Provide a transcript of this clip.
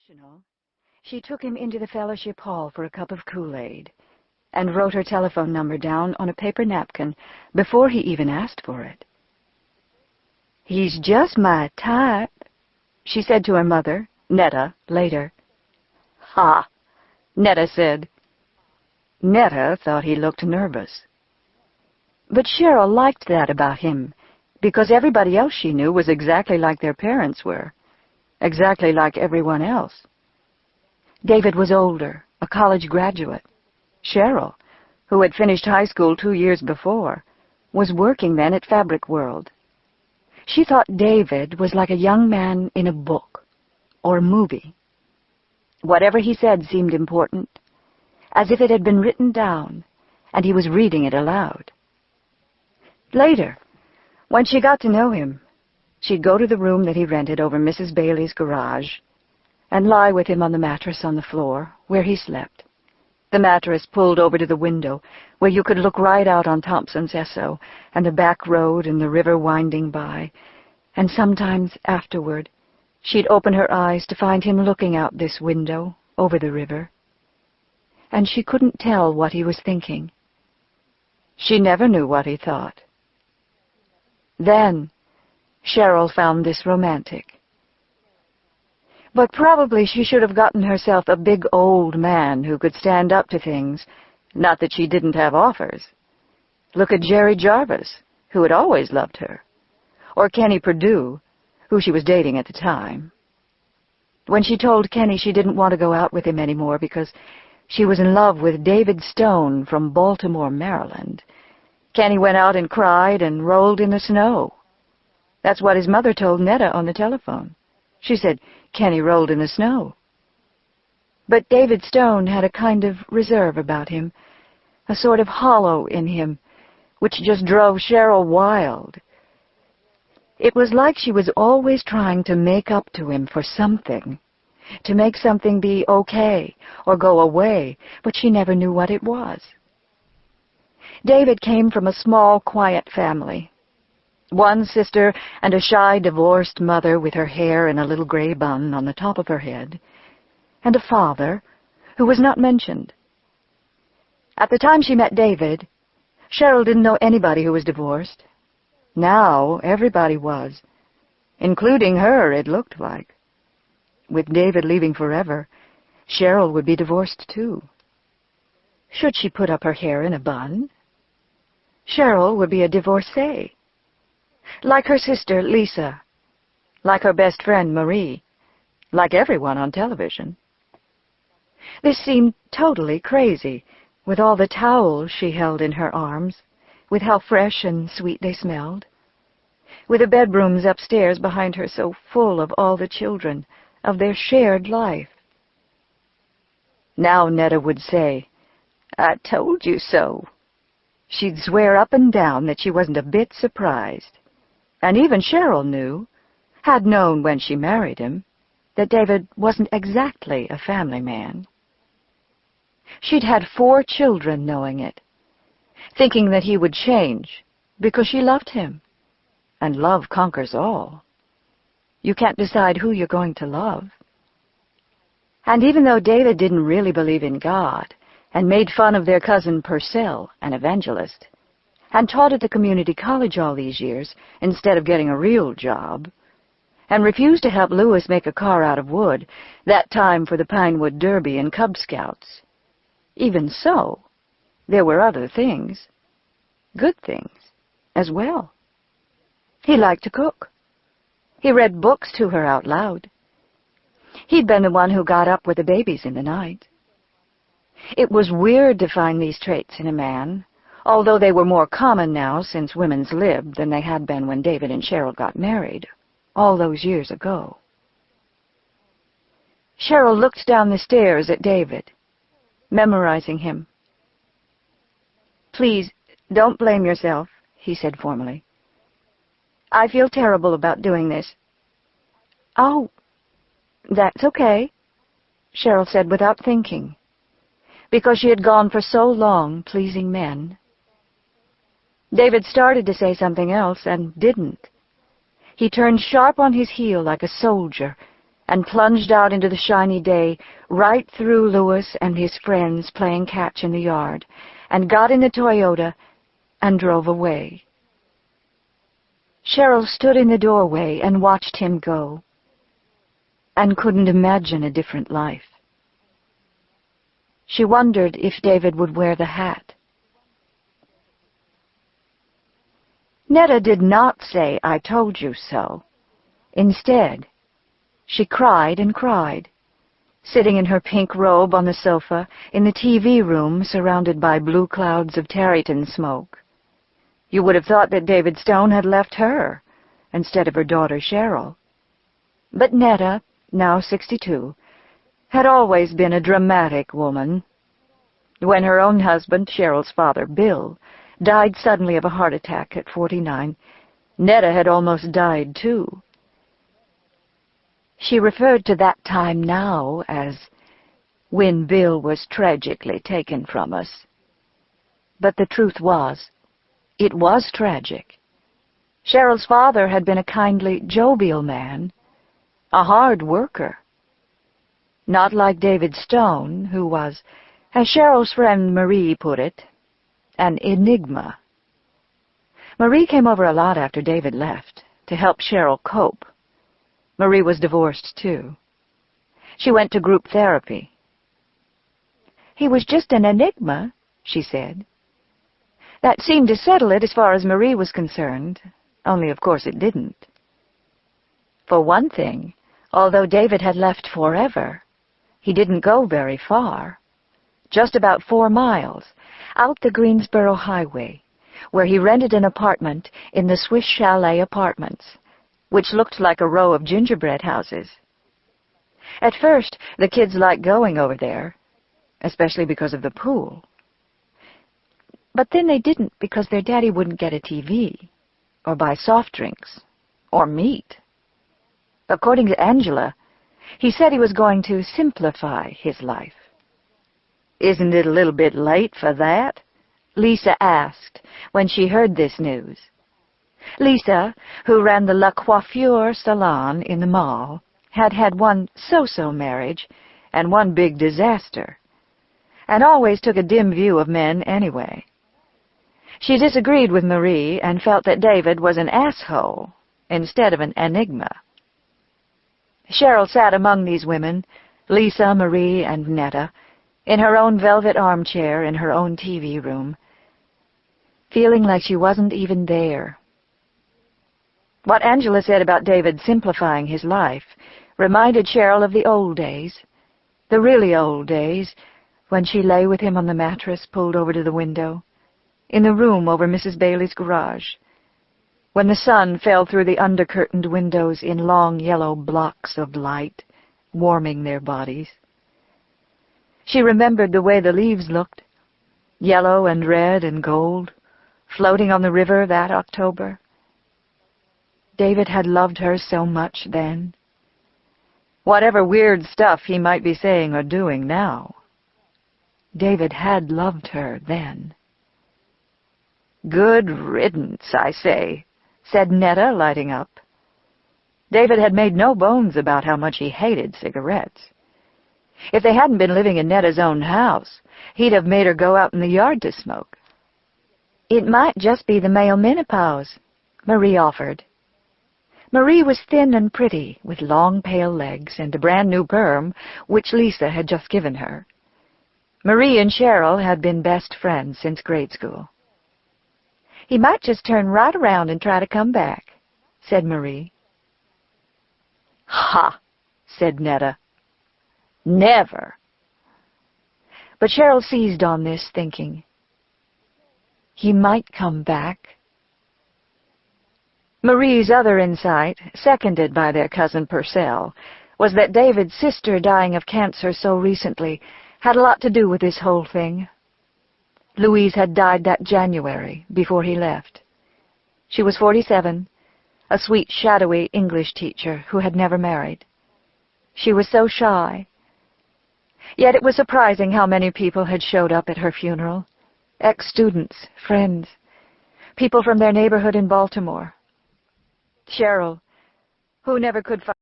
Emotional, she took him into the fellowship hall for a cup of Kool-Aid and wrote her telephone number down on a paper napkin before he even asked for it. "He's just my type," she said to her mother, Netta, later. "Ha," Netta said. Netta thought he looked nervous. But Cheryl liked that about him, because everybody else she knew was exactly like their parents were, exactly like everyone else. David was older, a college graduate. Cheryl, who had finished high school 2 years before, was working then at Fabric World. She thought David was like a young man in a book or a movie. Whatever he said seemed important, as if it had been written down, and he was reading it aloud. Later, when she got to know him, she'd go to the room that he rented over Mrs. Bailey's garage and lie with him on the mattress on the floor where he slept, the mattress pulled over to the window where you could look right out on Thompson's Esso and the back road and the river winding by, and sometimes afterward she'd open her eyes to find him looking out this window over the river, and she couldn't tell what he was thinking. She never knew what he thought. Then Cheryl found this romantic. But probably she should have gotten herself a big old man who could stand up to things, not that she didn't have offers. Look at Jerry Jarvis, who had always loved her, or Kenny Perdue, who she was dating at the time. When she told Kenny she didn't want to go out with him anymore because she was in love with David Stone from Baltimore, Maryland, Kenny went out and cried and rolled in the snow. That's what his mother told Netta on the telephone. She said Kenny rolled in the snow. But David Stone had a kind of reserve about him, a sort of hollow in him, which just drove Cheryl wild. It was like she was always trying to make up to him for something, to make something be okay or go away, but she never knew what it was. David came from a small, quiet family. One sister and a shy, divorced mother with her hair in a little gray bun on the top of her head, and a father who was not mentioned. At the time she met David, Cheryl didn't know anybody who was divorced. Now everybody was, including her, it looked like. With David leaving forever, Cheryl would be divorced too. Should she put up her hair in a bun? Cheryl would be a divorcee. Like her sister, Lisa. Like her best friend, Marie. Like everyone on television. This seemed totally crazy, with all the towels she held in her arms, with how fresh and sweet they smelled, with the bedrooms upstairs behind her so full of all the children, of their shared life. Now Netta would say, "I told you so." She'd swear up and down that she wasn't a bit surprised. And even Cheryl knew, had known when she married him, that David wasn't exactly a family man. She'd had 4 children knowing it, thinking that he would change because she loved him. And love conquers all. You can't decide who you're going to love. And even though David didn't really believe in God and made fun of their cousin Purcell, an evangelist, and taught at the community college all these years instead of getting a real job, and refused to help Lewis make a car out of wood, that time for the Pinewood Derby and Cub Scouts. Even so, there were other things, good things, as well. He liked to cook. He read books to her out loud. He'd been the one who got up with the babies in the night. It was weird to find these traits in a man, although they were more common now since women's lib than they had been when David and Cheryl got married, all those years ago. Cheryl looked down the stairs at David, memorizing him. "Please, don't blame yourself," he said formally. "I feel terrible about doing this." "Oh, that's okay," Cheryl said without thinking, because she had gone for so long pleasing men. David started to say something else and didn't. He turned sharp on his heel like a soldier and plunged out into the shiny day, right through Louis and his friends playing catch in the yard, and got in the Toyota and drove away. Cheryl stood in the doorway and watched him go, and couldn't imagine a different life. She wondered if David would wear the hat. Netta did not say, "I told you so." Instead, she cried and cried, sitting in her pink robe on the sofa in the TV room surrounded by blue clouds of tarleton smoke. You would have thought that David Stone had left her instead of her daughter Cheryl. But Netta, now 62, had always been a dramatic woman. When her own husband, Cheryl's father, Bill, died suddenly of a heart attack at 49, Netta had almost died too. She referred to that time now as when Bill was tragically taken from us. But the truth was, it was tragic. Cheryl's father had been a kindly, jovial man, a hard worker. Not like David Stone, who was, as Cheryl's friend Marie put it, an enigma. Marie came over a lot after David left, to help Cheryl cope. Marie was divorced, too. She went to group therapy. "He was just an enigma," she said. That seemed to settle it as far as Marie was concerned, only of course it didn't. For one thing, although David had left forever, he didn't go very far. Just about 4 miles, out the Greensboro Highway, where he rented an apartment in the Swiss Chalet Apartments, which looked like a row of gingerbread houses. At first, the kids liked going over there, especially because of the pool. But then they didn't because their daddy wouldn't get a TV, or buy soft drinks, or meat. According to Angela, he said he was going to simplify his life. "Isn't it a little bit late for that?" Lisa asked when she heard this news. Lisa, who ran the La Coiffure salon in the mall, had had one so-so marriage and one big disaster, and always took a dim view of men anyway. She disagreed with Marie and felt that David was an asshole instead of an enigma. Cheryl sat among these women, Lisa, Marie, and Netta, in her own velvet armchair in her own TV room, feeling like she wasn't even there. What Angela said about David simplifying his life reminded Cheryl of the old days, the really old days, when she lay with him on the mattress pulled over to the window, in the room over Mrs. Bailey's garage, when the sun fell through the under-curtained windows in long yellow blocks of light, warming their bodies. She remembered the way the leaves looked, yellow and red and gold, floating on the river that October. David had loved her so much then. Whatever weird stuff he might be saying or doing now, David had loved her then. "Good riddance, I say," said Netta, lighting up. David had made no bones about how much he hated cigarettes. If they hadn't been living in Netta's own house, he'd have made her go out in the yard to smoke. "It might just be the male menopause," Marie offered. Marie was thin and pretty, with long pale legs and a brand-new perm, which Lisa had just given her. Marie and Cheryl had been best friends since grade school. "He might just turn right around and try to come back," said Marie. "Ha!" said Netta. "Never." But Cheryl seized on this, thinking, he might come back. Marie's other insight, seconded by their cousin Purcell, was that David's sister dying of cancer so recently had a lot to do with this whole thing. Louise had died that January, before he left. She was 47, a sweet, shadowy English teacher who had never married. She was so shy. Yet it was surprising how many people had showed up at her funeral. Ex-students, friends, people from their neighborhood in Baltimore. Cheryl, who never could find